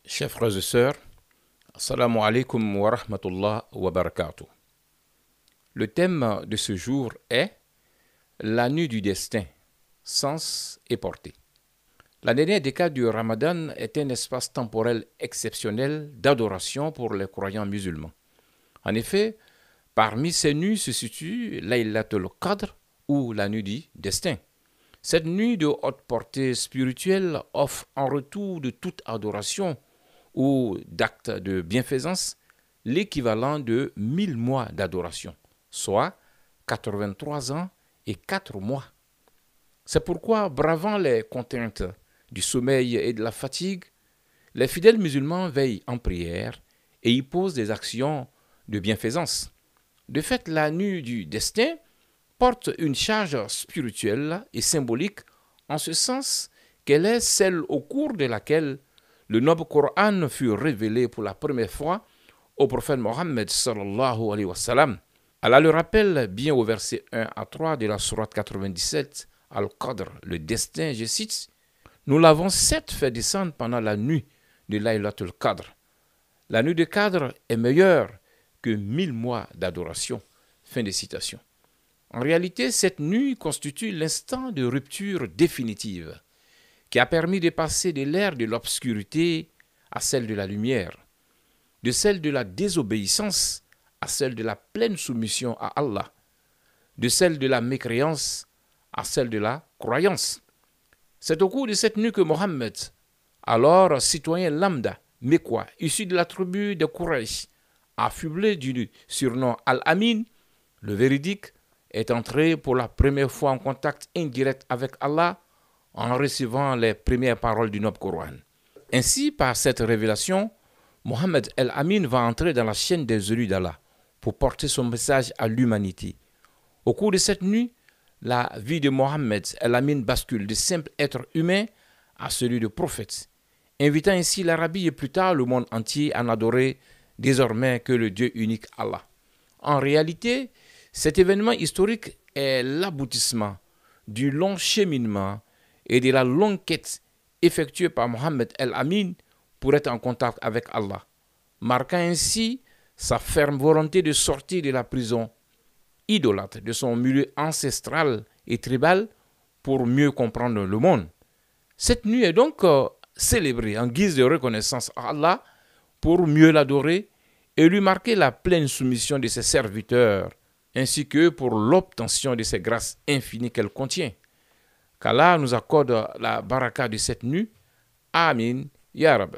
Chers frères et sœurs, Assalamu alaikum wa rahmatullah wa barakatuh. Le thème de ce jour est la nuit du destin, sens et portée. La dernière décade du Ramadan est un espace temporel exceptionnel d'adoration pour les croyants musulmans. En effet, parmi ces nuits se situe Laylatul Qadr ou la nuit du destin. Cette nuit de haute portée spirituelle offre en retour de toute adoration ou d'actes de bienfaisance l'équivalent de 1000 mois d'adoration, soit 83 ans et 4 mois. C'est pourquoi, bravant les contraintes du sommeil et de la fatigue, les fidèles musulmans veillent en prière et y posent des actions de bienfaisance. De fait, la nuit du destin porte une charge spirituelle et symbolique en ce sens qu'elle est celle au cours de laquelle le noble Coran fut révélé pour la première fois au prophète Mohammed sallallahu alayhi wa sallam. Allah le rappelle bien au verset 1 à 3 de la sourate 97, Al-Qadr, le destin, je cite, « Nous l'avons certes fait descendre pendant la nuit de Laylatul Qadr. La nuit de Qadr est meilleure que 1000 mois d'adoration. » Fin de citation. En réalité, cette nuit constitue l'instant de rupture définitive qui a permis de passer de l'ère de l'obscurité à celle de la lumière, de celle de la désobéissance à celle de la pleine soumission à Allah, de celle de la mécréance à celle de la croyance. C'est au cours de cette nuit que Mohammed, alors citoyen lambda, mécois, issu de la tribu de Quraysh, affublé du surnom Al-Amin, le véridique, est entré pour la première fois en contact indirect avec Allah en recevant les premières paroles du noble Coran. Ainsi, par cette révélation, Mohammed Al-Amin va entrer dans la chaîne des élus d'Allah pour porter son message à l'humanité. Au cours de cette nuit, la vie de Mohammed Al-Amin bascule de simple être humain à celui de prophète, invitant ainsi l'Arabie et plus tard le monde entier à n'adorer désormais que le Dieu unique Allah. En réalité, cet événement historique est l'aboutissement du long cheminement et de la longue quête effectuée par Mohammed Al-Amin pour être en contact avec Allah, marquant ainsi sa ferme volonté de sortir de la prison idolâtre de son milieu ancestral et tribal pour mieux comprendre le monde. Cette nuit est donc célébrée en guise de reconnaissance à Allah pour mieux l'adorer et lui marquer la pleine soumission de ses serviteurs, ainsi que pour l'obtention de ses grâces infinies qu'elle contient. Qu'Allah nous accorde la baraka de cette nuit. Amin, Ya Rab.